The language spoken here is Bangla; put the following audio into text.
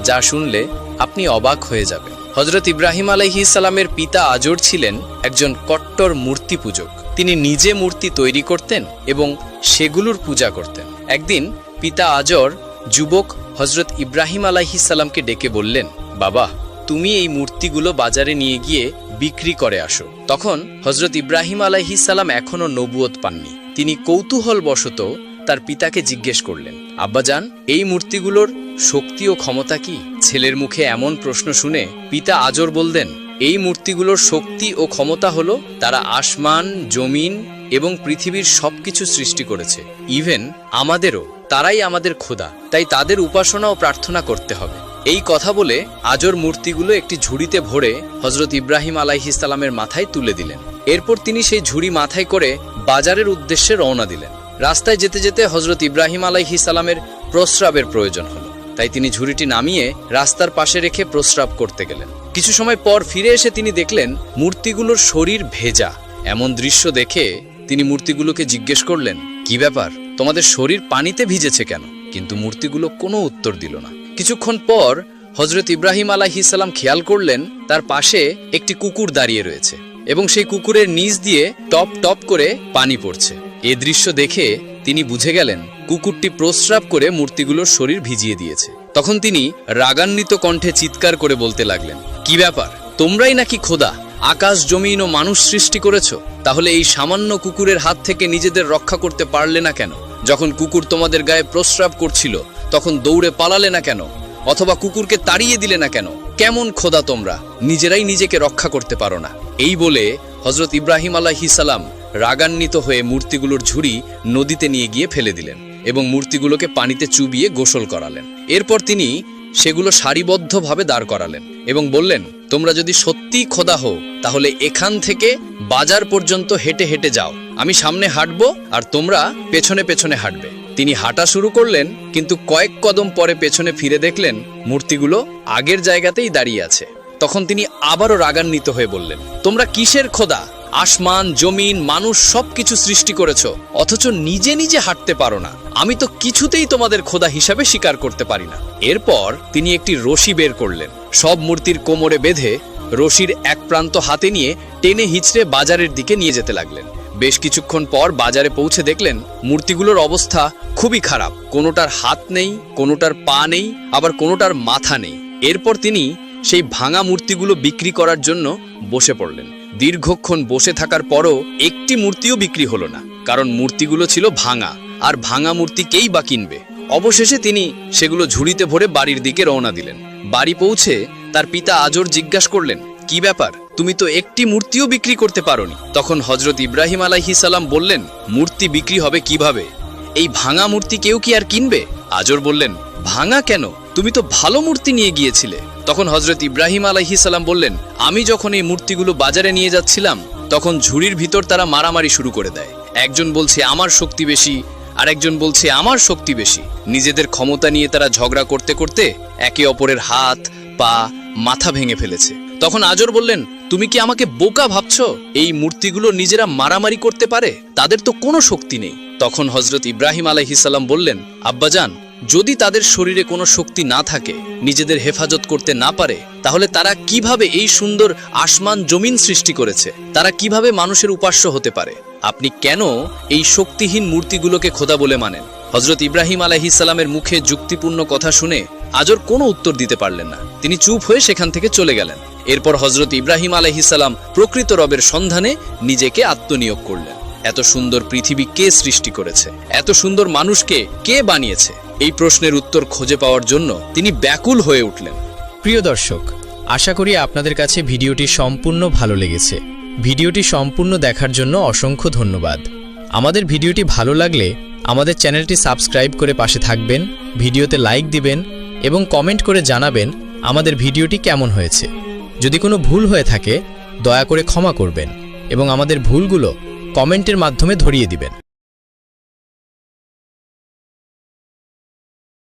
যা শুনলে আপনি অবাক হয়ে যাবেন। হযরত ইব্রাহিম আলাইহিস সালামের পিতা আজর ছিলেন একজন কট্টর মূর্তি পূজক। তিনি নিজে মূর্তি তৈরি করতেন এবং সেগুলোর পূজা করতেন। একদিন পিতা আজর যুবক হযরত ইব্রাহিম আলাইহিস সালামকে ডেকে বললেন, বাবা, তুমি এই মূর্তিগুলো বাজারে নিয়ে গিয়ে বিক্রি করে আসো। তখন হযরত ইব্রাহিম আলাইহিস সালাম এখনও নবুয়ত পাননি। তিনি কৌতূহলবশত তার পিতাকে জিজ্ঞেস করলেন, আব্বাজান, এই মূর্তিগুলোর শক্তি ও ক্ষমতা কি? ছেলের মুখে এমন প্রশ্ন শুনে পিতা আজর বললেন, এই মূর্তিগুলোর শক্তি ও ক্ষমতা হলো তারা আসমান, জমিন এবং পৃথিবীর সবকিছু সৃষ্টি করেছে, ইভেন আমাদেরও। তারাই আমাদের খোদা, তাই তাদের উপাসনা ও প্রার্থনা করতে হবে। এই কথা বলে আজর মূর্তিগুলো একটি ঝুড়িতে ভরে হযরত ইব্রাহিম আলাইহিস সালামের মাথায় তুলে দিলেন। এরপর তিনি সেই ঝুড়ি মাথায় করে বাজারের উদ্দেশ্যে রওনা দিলেন। রাস্তায় যেতে যেতে হযরত ইব্রাহিম আলাইহিস সালামের প্রস্রাবের প্রয়োজন হলো, তাই তিনি ঝুড়িটি নামিয়ে রাস্তার পাশে রেখে প্রস্রাব করতে গেলেন। কিছু সময় পর ফিরে এসে তিনি দেখলেন মূর্তিগুলোর শরীর ভেজা। এমন দৃশ্য দেখে তিনি মূর্তিগুলোকে জিজ্ঞেস করলেন, কি ব্যাপার, তোমাদের শরীর পানিতে ভিজেছে কেন? কিন্তু মূর্তিগুলো কোনো উত্তর দিল না। কিছুক্ষণ পর হযরত ইব্রাহিম আলাইহিস সালাম খেয়াল করলেন তার পাশে একটি কুকুর দাঁড়িয়ে রয়েছে এবং সেই কুকুরের নিচ দিয়ে টপ টপ করে পানি পড়ছে। এ দৃশ্য দেখে তিনি বুঝে গেলেন কুকুরটি প্রস্রাব করে মূর্তিগুলোর শরীর ভিজিয়ে দিয়েছে। তখন তিনি রাগান্বিত কণ্ঠে চিৎকার করে বলতে লাগলেন, কি ব্যাপার, তোমরাই নাকি খোদা? আকাশ, জমিন ও মানুষ সৃষ্টি করেছ, তাহলে এই সামান্য কুকুরের হাত থেকে নিজেদের রক্ষা করতে পারলে না কেন? যখন কুকুর তোমাদের গায়ে প্রস্রাব করছিল তখন দৌড়ে পালালে না কেন? অথবা কুকুরকে তাড়িয়ে দিলে না কেন? কেমন খোদা তোমরা, নিজেরাই নিজেকে রক্ষা করতে পারো না? এই বলে হযরত ইব্রাহিম আলাইহিস সালাম রাগান্বিত হয়ে মূর্তিগুলোর ঝুড়ি নদীতে নিয়ে গিয়ে ফেলে দিলেন এবং মূর্তিগুলোকে পানিতে চুবিয়ে গোসল করালেন। এরপর তিনি সেগুলো সারিবদ্ধভাবে দাঁড় করালেন এবং বললেন, তোমরা যদি সত্যিই খোদা হও তাহলে এখান থেকে বাজার পর্যন্ত হেঁটে হেঁটে যাও। আমি সামনে হাঁটবো আর তোমরা পেছনে পেছনে হাঁটবে। তিনি হাঁটা শুরু করলেন, কিন্তু কয়েক কদম পরে পেছনে ফিরে দেখলেন মূর্তিগুলো আগের জায়গাতেই দাঁড়িয়ে আছে। তখন তিনি আবারও রাগান্বিত হয়ে বললেন, তোমরা কিসের খোদা? আসমান, জমিন, মানুষ সবকিছু সৃষ্টি করেছ, অথচ নিজে নিজে হাঁটতে পারো না। আমি তো কিছুতেই তোমাদের খোদা হিসাবে স্বীকার করতে পারি না। এরপর তিনি একটি রশি বের করলেন, সব মূর্তির কোমরে বেঁধে রশির এক প্রান্ত হাতে নিয়ে টেনে হিচড়ে বাজারের দিকে নিয়ে যেতে লাগলেন। বেশ কিছুক্ষণ পর বাজারে পৌঁছে দেখলেন মূর্তিগুলোর অবস্থা খুবই খারাপ। কোনোটার হাত নেই, কোনোটার পা নেই, আবার কোনোটার মাথা নেই। এরপর তিনি সেই ভাঙা মূর্তিগুলো বিক্রি করার জন্য বসে পড়লেন। দীর্ঘক্ষণ বসে থাকার পরও একটি মূর্তিও বিক্রি হলো না, কারণ মূর্তিগুলো ছিল ভাঙা, আর ভাঙা মূর্তিকেই বা কিনবে? অবশেষে তিনি সেগুলো ঝুড়িতে ভরে বাড়ির দিকে রওনা দিলেন। বাড়ি পৌঁছে তার পিতা আজর জিজ্ঞাসা করলেন, কি ব্যাপার, তুমি তো একটি মূর্তিও বিক্রি করতে পারোনি? তখন হযরত ইব্রাহিম আলাইহিস সালাম বললেন, মূর্তি বিক্রি হবে কিভাবে? এই ভাঙা মূর্তি কেউ কি আর কিনবে? আজর বললেন, ভাঙা কেন, তুমি তো ভালো মূর্তি নিয়ে গিয়েছিলে। তখন হযরত ইব্রাহিম আলাইহিস সালাম বললেন, আমি যখন এই মূর্তিগুলো বাজারে নিয়ে যাচ্ছিলাম তখন ঝুড়ির ভিতর তারা মারামারি শুরু করে দেয়। একজন বলছে আমার শক্তি বেশি, আর একজন বলছে আমার শক্তি বেশি। নিজেদের ক্ষমতা নিয়ে তারা ঝগড়া করতে করতে একে অপরের হাত, পা, মাথা ভেঙে ফেলেছে। তখন আজর বললেন, তুমি কি আমাকে বোকা ভাবছো? এই মূর্তিগুলো নিজেরা মারামারি করতে পারে, তাদের তো কোনো শক্তি নেই। তখন হযরত ইব্রাহিম আলাইহিস সালাম বললেন, আব্বাজান, যদি তাদের শরীরে কোনো শক্তি না থাকে, নিজেদের হেফাজত করতে না পারে, তাহলে তারা কিভাবে এই সুন্দর আসমান, জমিন সৃষ্টি করেছে? তারা কিভাবে মানুষের উপাস্য হতে পারে? আপনি কেন এই শক্তিহীন মূর্তিগুলোকে খোদা বলে মানেন? হযরত ইব্রাহিম আলাইহিস সালামের মুখে যুক্তিপূর্ণ কথা শুনে আজর কোনো উত্তর দিতে পারলেন না। তিনি চুপ হয়ে সেখান থেকে চলে গেলেন। এরপর হযরত ইব্রাহিম আলাইহিস সালাম প্রকৃত রবের সন্ধানে নিজেকে আত্মনিয়োগ করলেন। এত সুন্দর পৃথিবী কে সৃষ্টি করেছে? এত সুন্দর মানুষকে কে বানিয়েছে? এই প্রশ্নের উত্তর খুঁজে পাওয়ার জন্য তিনি ব্যাকুল হয়ে উঠলেন। প্রিয় দর্শক, আশা করি আপনাদের কাছে ভিডিওটি সম্পূর্ণ ভালো লেগেছে। ভিডিওটি সম্পূর্ণ দেখার জন্য অসংখ্য ধন্যবাদ। আমাদের ভিডিওটি ভালো লাগলে আমাদের চ্যানেলটি সাবস্ক্রাইব করে পাশে থাকবেন, ভিডিওতে লাইক দিবেন এবং কমেন্ট করে জানাবেন আমাদের ভিডিওটি কেমন হয়েছে। যদি কোনো ভুল হয়ে থাকে দয়া করে ক্ষমা করবেন এবং আমাদের ভুলগুলো কমেন্টের মাধ্যমে ধরিয়ে দিবেন।